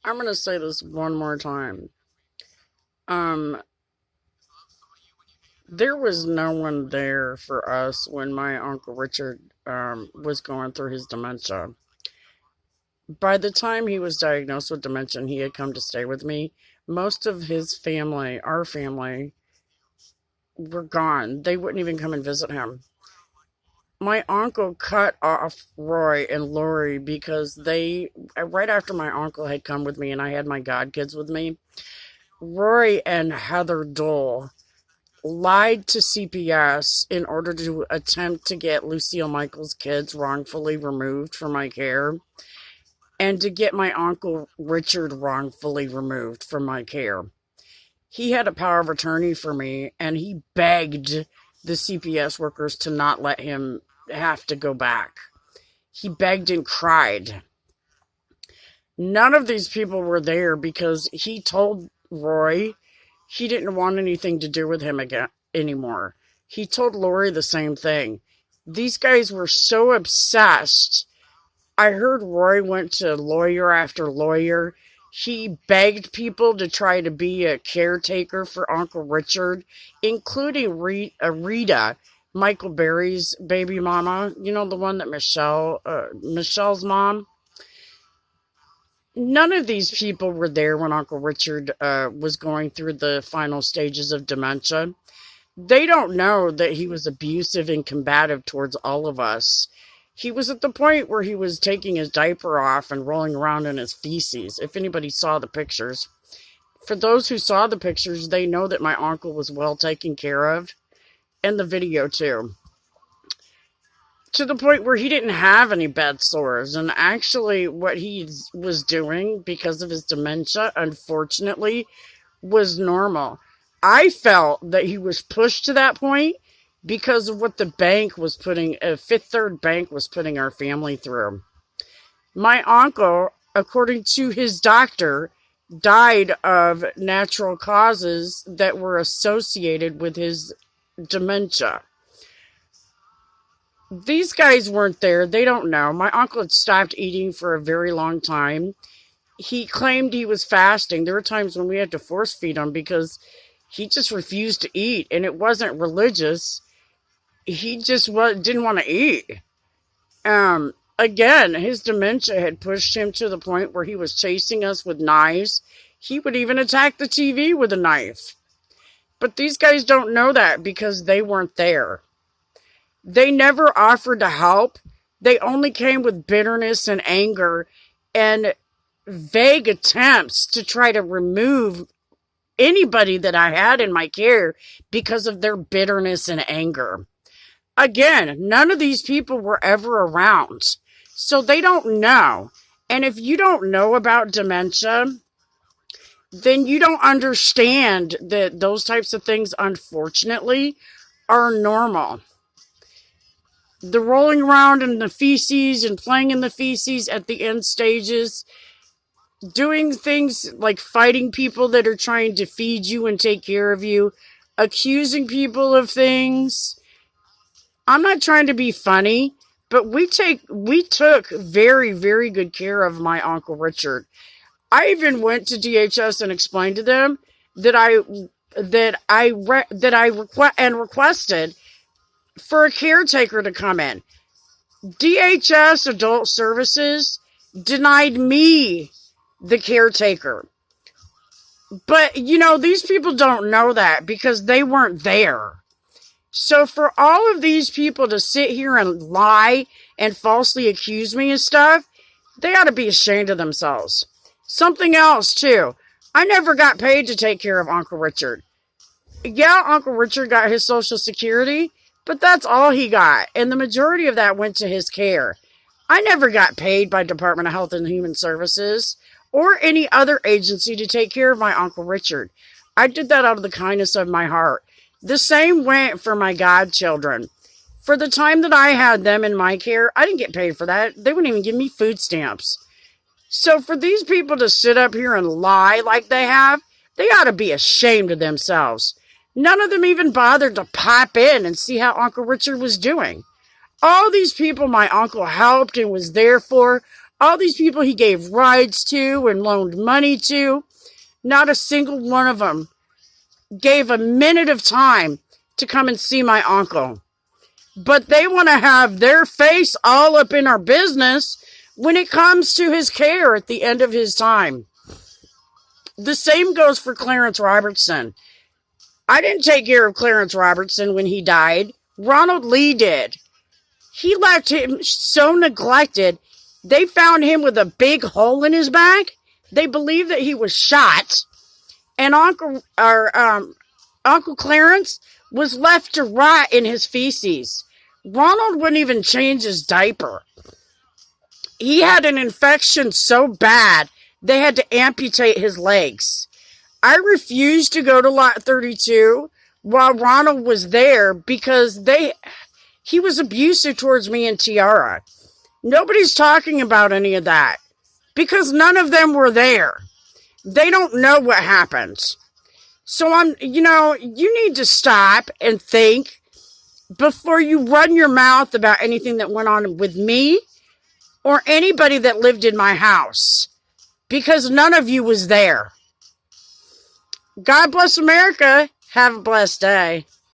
I'm going to say this one more time. Um, there was no one there for us when my Uncle Richard was going through his dementia. By the time he was diagnosed with dementia, he had come to stay with me. Most of his family, our family, were gone. They wouldn't even come and visit him. My uncle cut off Roy and Lori because right after my uncle had come with me and I had my godkids with me, Roy and Heather Dole lied to CPS in order to attempt to get Lucille Michaels' kids wrongfully removed from my care and to get my Uncle Richard wrongfully removed from my care. He had a power of attorney for me, and he begged the CPS workers to not let him have to go back. He begged and cried. None of these people were there because he told Roy he didn't want anything to do with him again anymore. He told Lori the same thing. These guys were so obsessed. I heard Roy went to lawyer after lawyer. He begged people to try to be a caretaker for Uncle Richard, including Rita, Michael Berry's baby mama. You know, the one that Michelle's mom. None of these people were there when Uncle Richard was going through the final stages of dementia. They don't know that he was abusive and combative towards all of us. He was at the point where he was taking his diaper off and rolling around in his feces, if anybody saw the pictures. For those who saw the pictures, they know that my uncle was well taken care of, and the video too. To the point where he didn't have any bed sores, and actually what he was doing because of his dementia, unfortunately, was normal. I felt that he was pushed to that point because of what the bank was putting, Fifth Third Bank was putting our family through. My uncle, according to his doctor, died of natural causes that were associated with his dementia. These guys weren't there. They don't know. My uncle had stopped eating for a very long time. He claimed he was fasting. There were times when we had to force feed him because he just refused to eat, and it wasn't religious. He just didn't want to eat. Again, his dementia had pushed him to the point where he was chasing us with knives. He would even attack the TV with a knife. But these guys don't know that because they weren't there. They never offered to help. They only came with bitterness and anger and vague attempts to try to remove anybody that I had in my care because of their bitterness and anger. Again, none of these people were ever around, so they don't know. And if you don't know about dementia, then you don't understand that those types of things, unfortunately, are normal. The rolling around in the feces and playing in the feces at the end stages, doing things like fighting people that are trying to feed you and take care of you, accusing people of things. I'm not trying to be funny, but we took very, very good care of my Uncle Richard. I even went to DHS and explained to them that requested for a caretaker to come in. DHS Adult Services denied me the caretaker. But, these people don't know that because they weren't there. So for all of these people to sit here and lie and falsely accuse me and stuff, they ought to be ashamed of themselves. Something else, too. I never got paid to take care of Uncle Richard. Yeah, Uncle Richard got his Social Security, but that's all he got. And the majority of that went to his care. I never got paid by Department of Health and Human Services or any other agency to take care of my Uncle Richard. I did that out of the kindness of my heart. The same went for my godchildren. For the time that I had them in my care, I didn't get paid for that. They wouldn't even give me food stamps. So for these people to sit up here and lie like they have, they ought to be ashamed of themselves. None of them even bothered to pop in and see how Uncle Richard was doing. All these people my uncle helped and was there for, All these people he gave rides to and loaned money to, not a single one of them gave a minute of time to come and see my uncle. But they want to have their face all up in our business when it comes to his care at the end of his time. The same goes for Clarence Robertson. I didn't take care of Clarence Robertson when he died. Ronald Lee did. He left him so neglected. They found him with a big hole in his back. They believe that he was shot. And Uncle Clarence was left to rot in his feces. Ronald wouldn't even change his diaper. He had an infection so bad, they had to amputate his legs. I refused to go to Lot 32 while Ronald was there because he was abusive towards me and Tiara. Nobody's talking about any of that because none of them were there. They don't know what happened. So you need to stop and think before you run your mouth about anything that went on with me or anybody that lived in my house, because none of you was there. God bless America. Have a blessed day.